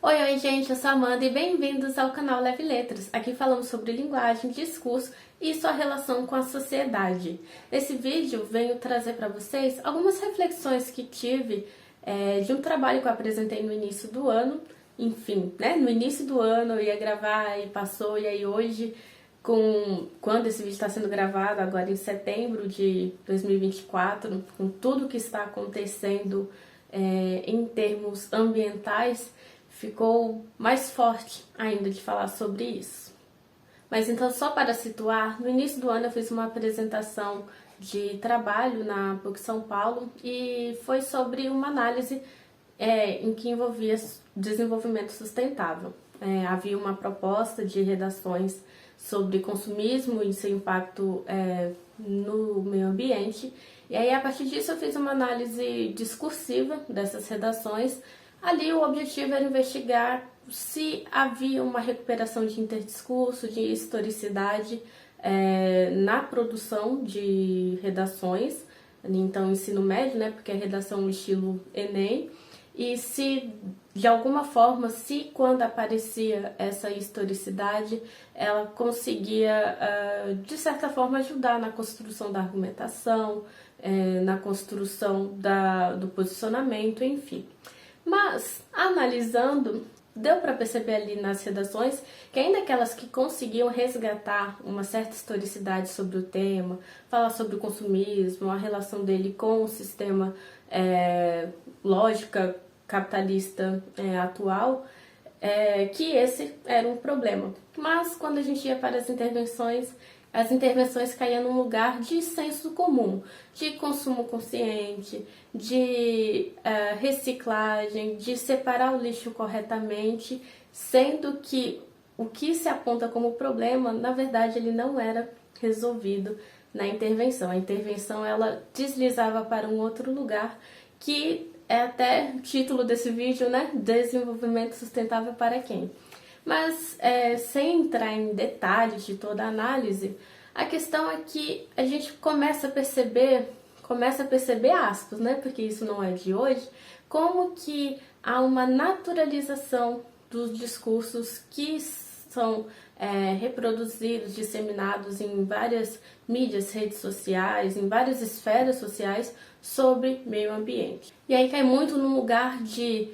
Oi, gente, eu sou a Amanda e bem-vindos ao canal Leve Letras. Aqui falamos sobre linguagem, discurso e sua relação com a sociedade. Nesse vídeo venho trazer para vocês algumas reflexões que tive de um trabalho que eu apresentei no início do ano. Enfim, né? No início do ano eu ia gravar e passou, e aí hoje, quando esse vídeo está sendo gravado, agora em setembro de 2024, com tudo que está acontecendo em termos ambientais, ficou mais forte ainda de falar sobre isso. Mas então, só para situar, no início do ano eu fiz uma apresentação de trabalho na PUC São Paulo e foi sobre uma análise em que envolvia desenvolvimento sustentável. Havia uma proposta de redações sobre consumismo e seu impacto no meio ambiente, e aí a partir disso eu fiz uma análise discursiva dessas redações. Ali o objetivo era investigar se havia uma recuperação de interdiscurso, de historicidade na produção de redações, então ensino médio, né, porque é redação estilo Enem, e se de alguma forma, se quando aparecia essa historicidade, ela conseguia de certa forma ajudar na construção da argumentação, na construção do posicionamento, enfim. Mas, analisando, deu para perceber ali nas redações que ainda aquelas que conseguiam resgatar uma certa historicidade sobre o tema, falar sobre o consumismo, a relação dele com o sistema lógica capitalista atual, que esse era um problema. Mas, quando a gente ia para as intervenções caíam num lugar de senso comum, de consumo consciente, de reciclagem, de separar o lixo corretamente, sendo que o que se aponta como problema, na verdade, ele não era resolvido na intervenção. A intervenção, ela deslizava para um outro lugar, que é até o título desse vídeo, né? Desenvolvimento sustentável para quem? Mas, sem entrar em detalhes de toda a análise, a questão é que a gente começa a perceber aspas, né, porque isso não é de hoje, como que há uma naturalização dos discursos que são reproduzidos, disseminados em várias mídias, redes sociais, em várias esferas sociais sobre meio ambiente. E aí cai muito num lugar de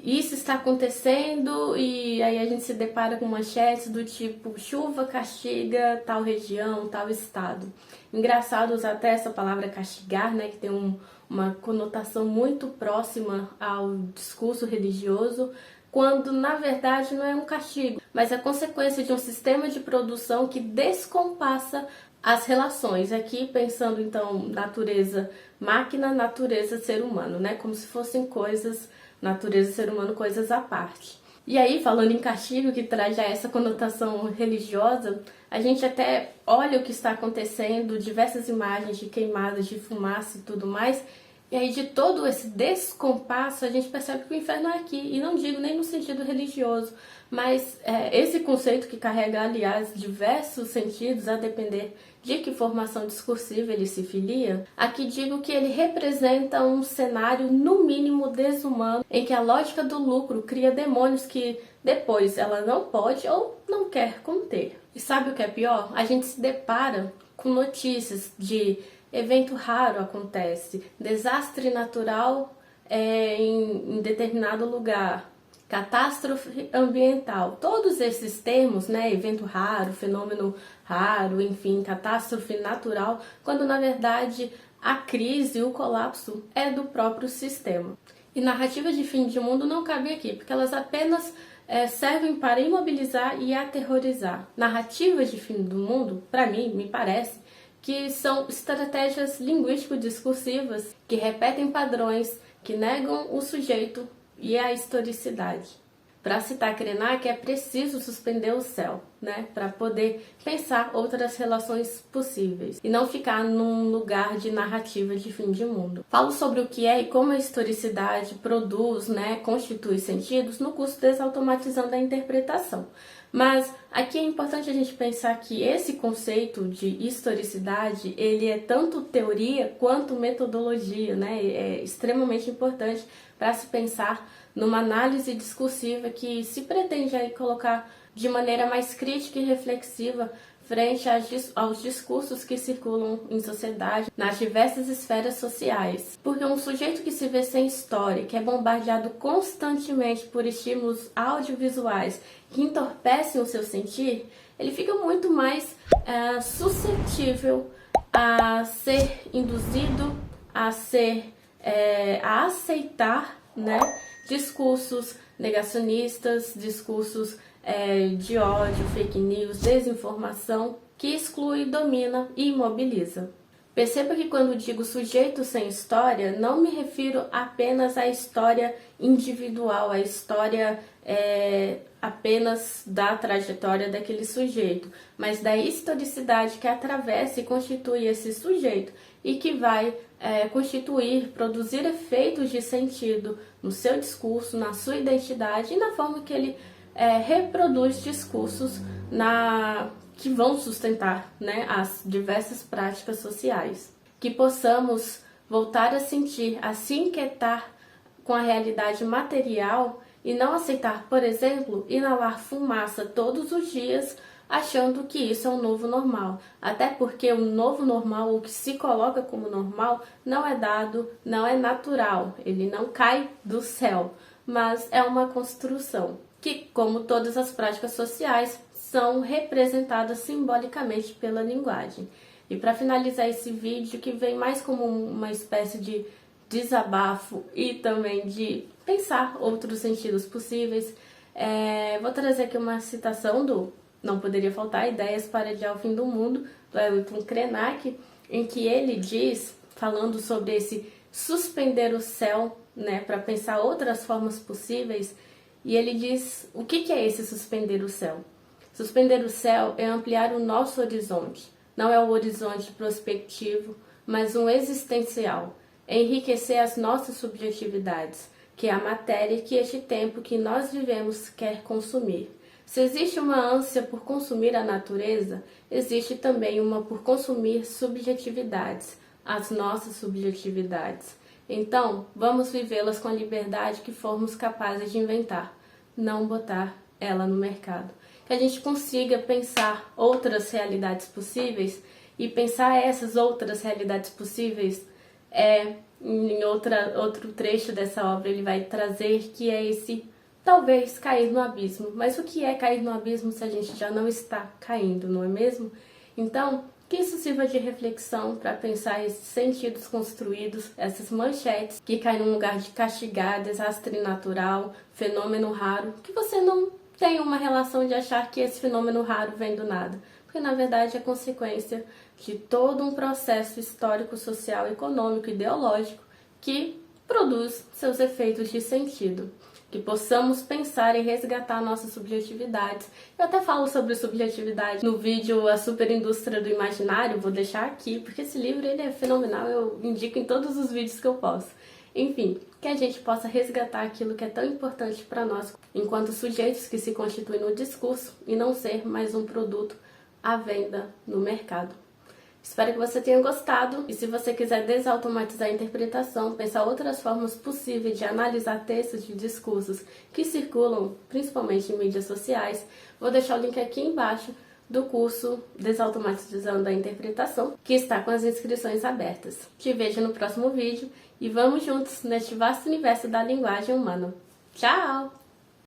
isso está acontecendo, e aí a gente se depara com manchetes do tipo chuva castiga tal região, tal estado. Engraçado usar até essa palavra castigar, né, que tem uma conotação muito próxima ao discurso religioso, quando na verdade não é um castigo, mas é consequência de um sistema de produção que descompassa as relações. Aqui pensando então natureza máquina, natureza ser humano, né, como se fossem coisas, natureza ser humano, coisas à parte. E aí, falando em castigo, que traz já essa conotação religiosa, a gente até olha o que está acontecendo, diversas imagens de queimadas, de fumaça e tudo mais, e aí de todo esse descompasso a gente percebe que o inferno é aqui, e não digo nem no sentido religioso, mas esse conceito que carrega, aliás, diversos sentidos a depender de que formação discursiva ele se filia, aqui digo que ele representa um cenário no mínimo desumano, em que a lógica do lucro cria demônios que depois ela não pode ou não quer conter. E sabe o que é pior? A gente se depara com notícias de evento raro acontece, desastre natural em determinado lugar, catástrofe ambiental, todos esses termos, né, evento raro, fenômeno raro, enfim, catástrofe natural, quando na verdade a crise, o colapso é do próprio sistema. E narrativas de fim de mundo não cabem aqui, porque elas apenas servem para imobilizar e aterrorizar. Narrativas de fim do mundo, para mim, me parece, que são estratégias linguístico-discursivas que repetem padrões, que negam o sujeito e a historicidade. Para citar Krenak, é preciso suspender o céu, né, para poder pensar outras relações possíveis e não ficar num lugar de narrativa de fim de mundo. Falo sobre o que é e como a historicidade produz, né, constitui sentidos no curso Desautomatizando a Interpretação. Mas aqui é importante a gente pensar que esse conceito de historicidade, ele é tanto teoria quanto metodologia, né? É extremamente importante para se pensar numa análise discursiva que se pretende aí colocar de maneira mais crítica e reflexiva frente aos discursos que circulam em sociedade, nas diversas esferas sociais. Porque um sujeito que se vê sem história, que é bombardeado constantemente por estímulos audiovisuais que entorpecem o seu sentir, ele fica muito mais suscetível a ser induzido, a aceitar, né, discursos negacionistas, discursos de ódio, fake news, desinformação, que exclui, domina e imobiliza. Perceba que quando digo sujeito sem história, não me refiro apenas à história individual, à história apenas da trajetória daquele sujeito, mas da historicidade que atravessa e constitui esse sujeito e que vai constituir, produzir efeitos de sentido no seu discurso, na sua identidade e na forma que ele reproduz discursos que vão sustentar, né, as diversas práticas sociais. Que possamos voltar a sentir, a se inquietar com a realidade material e não aceitar, por exemplo, inalar fumaça todos os dias achando que isso é um novo normal. Até porque o novo normal, o que se coloca como normal, não é dado, não é natural, ele não cai do céu, mas é uma construção que, como todas as práticas sociais, são representadas simbolicamente pela linguagem. E para finalizar esse vídeo, que vem mais como uma espécie de desabafo e também de pensar outros sentidos possíveis, vou trazer aqui uma citação do Não Poderia Faltar, Ideias para Adiar o Fim do Mundo, do Ailton Krenak, em que ele diz, falando sobre esse suspender o céu, né, para pensar outras formas possíveis, e ele diz, o que é esse suspender o céu? Suspender o céu é ampliar o nosso horizonte. Não é o horizonte prospectivo, mas um existencial. É enriquecer as nossas subjetividades, que é a matéria que este tempo que nós vivemos quer consumir. Se existe uma ânsia por consumir a natureza, existe também uma por consumir subjetividades, as nossas subjetividades. Então, vamos vivê-las com a liberdade que formos capazes de inventar, não botar ela no mercado. Que a gente consiga pensar outras realidades possíveis e pensar essas outras realidades possíveis em outro trecho dessa obra ele vai trazer que é esse, talvez, cair no abismo. Mas o que é cair no abismo se a gente já não está caindo, não é mesmo? Então, que isso sirva de reflexão para pensar esses sentidos construídos, essas manchetes que caem num lugar de castigar, desastre natural, fenômeno raro, que você não tem uma relação de achar que esse fenômeno raro vem do nada, porque na verdade é consequência de todo um processo histórico, social, econômico, ideológico que produz seus efeitos de sentido. Que possamos pensar e resgatar nossas subjetividades. Eu até falo sobre subjetividade no vídeo A Superindústria do Imaginário, vou deixar aqui, porque esse livro ele é fenomenal, eu indico em todos os vídeos que eu posso. Enfim, que a gente possa resgatar aquilo que é tão importante para nós, enquanto sujeitos que se constituem no discurso, e não ser mais um produto à venda no mercado. Espero que você tenha gostado, e se você quiser desautomatizar a interpretação, pensar outras formas possíveis de analisar textos de discursos que circulam, principalmente em mídias sociais, vou deixar o link aqui embaixo do curso Desautomatizando a Interpretação, que está com as inscrições abertas. Te vejo no próximo vídeo e vamos juntos neste vasto universo da linguagem humana. Tchau!